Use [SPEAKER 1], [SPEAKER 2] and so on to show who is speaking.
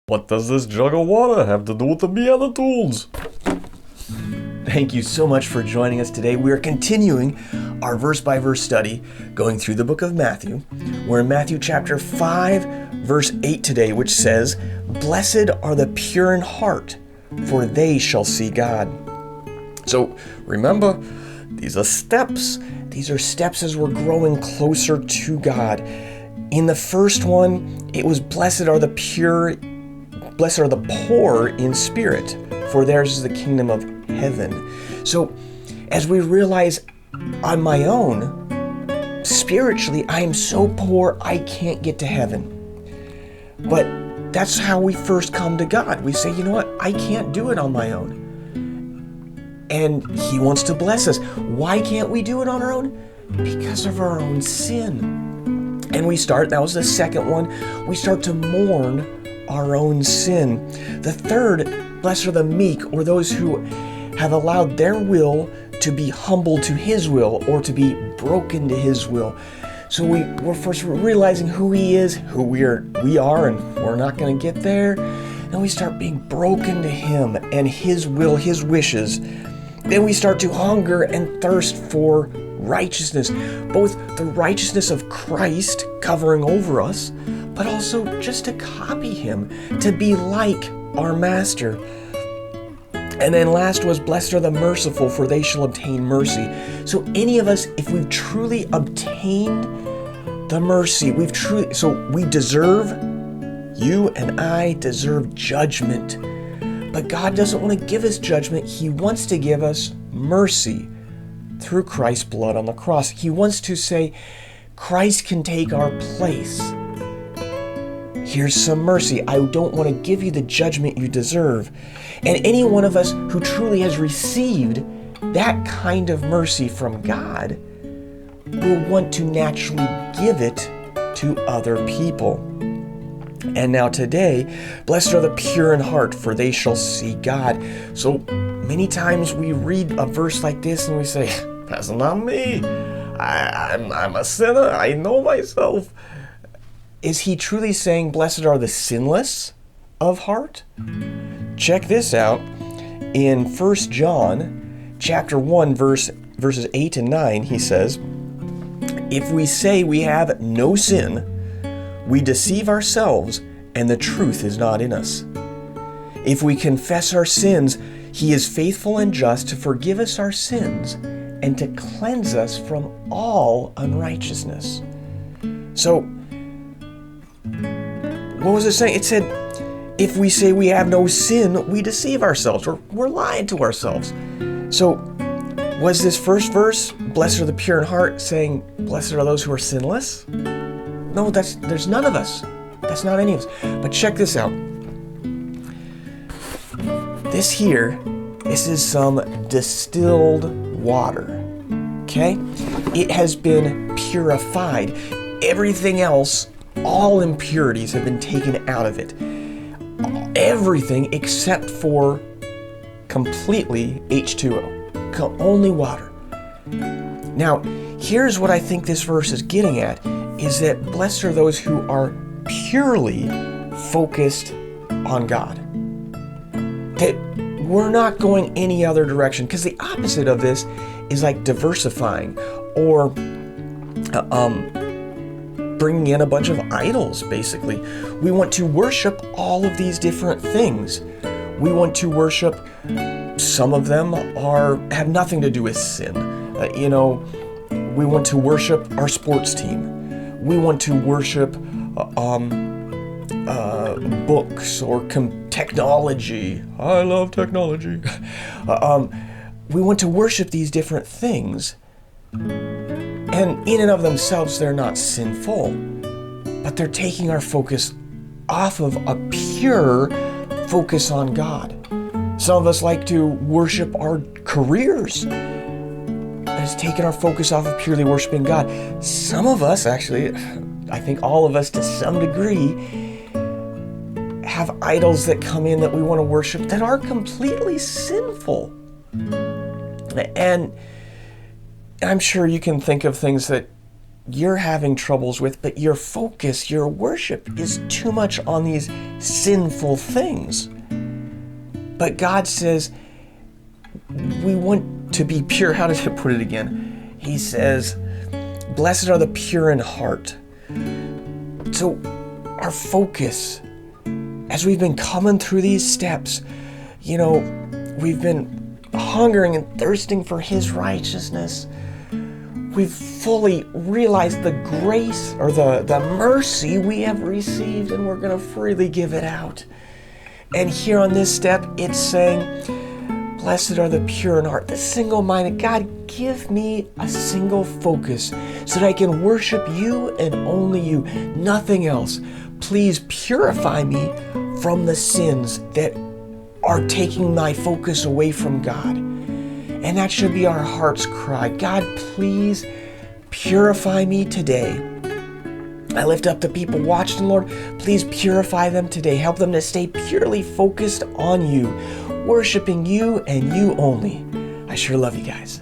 [SPEAKER 1] What does this jug of water have to do with the Beatitudes?
[SPEAKER 2] Thank you so much for joining us today. We are continuing our verse-by-verse study going through the book of Matthew. We're in Matthew chapter 5, verse 8 today, which says, "Blessed are the pure in heart, for they shall see God." So remember, these are steps. These are steps as we're growing closer to God. In the first one, it was blessed are the poor in spirit, for theirs is the kingdom of heaven. So as we realize on my own, spiritually, I am so poor I can't get to heaven. But that's how we first come to God. We say, you know what? I can't do it on my own. And He wants to bless us. Why can't we do it on our own? Because of our own sin. And that was the second one, we start to mourn our own sin. The third, blessed are the meek, or those who have allowed their will to be humbled to His will, or to be broken to His will. So we're first realizing who He is, who we are, and we're not going to get there. Then we start being broken to Him and His will, His wishes. Then we start to hunger and thirst for righteousness, both the righteousness of Christ covering over us, but also just to copy Him, to be like our Master. And then last was, blessed are the merciful, for they shall obtain mercy. So any of us, if we've truly obtained the mercy, we deserve, you and I deserve judgment. But God doesn't want to give us judgment. He wants to give us mercy through Christ's blood on the cross. He wants to say, Christ can take our place. Here's some mercy. I don't want to give you the judgment you deserve. And any one of us who truly has received that kind of mercy from God will want to naturally give it to other people. And now today, blessed are the pure in heart, for they shall see God. So many times we read a verse like this and we say, that's not me. I'm a sinner. I know myself. Is he truly saying, blessed are the sinless of heart? Check this out. In 1 John chapter 1, verses 8 and 9, he says, if we say we have no sin, we deceive ourselves, and the truth is not in us. If we confess our sins, He is faithful and just to forgive us our sins and to cleanse us from all unrighteousness. So, what was it saying? It said, if we say we have no sin, we deceive ourselves, or we're lying to ourselves. So, was this first verse, blessed are the pure in heart, saying, blessed are those who are sinless? No, there's none of us. That's not any of us. But check this out. This is some distilled water. Okay? It has been purified. Everything else, all impurities have been taken out of it. Everything except for completely H2O. Only water. Now, here's what I think this verse is getting at, is that blessed are those who are purely focused on God. That we're not going any other direction, because the opposite of this is like diversifying or bringing in a bunch of idols, basically. We want to worship all of these different things. We want to worship, some of them have nothing to do with sin. We want to worship our sports team. We want to worship books or technology. I love technology. We want to worship these different things. And in and of themselves, they're not sinful. But they're taking our focus off of a pure focus on God. Some of us like to worship our careers. Has taken our focus off of purely worshiping God. Some of us, actually, I think all of us to some degree, have idols that come in that we want to worship that are completely sinful. And I'm sure you can think of things that you're having troubles with, but your focus, your worship is too much on these sinful things. But God says, we want to be pure. How does it put it again? He says, blessed are the pure in heart. So our focus, as we've been coming through these steps, we've been hungering and thirsting for His righteousness. We've fully realized the grace or the mercy we have received, and we're going to freely give it out. And here on this step, it's saying, blessed are the pure in heart, the single-minded. God, give me a single focus so that I can worship you and only you, nothing else. Please purify me from the sins that are taking my focus away from God. And that should be our heart's cry. God, please purify me today. I lift up the people watching, Lord. Please purify them today. Help them to stay purely focused on you, worshiping you and you only. I sure love you guys.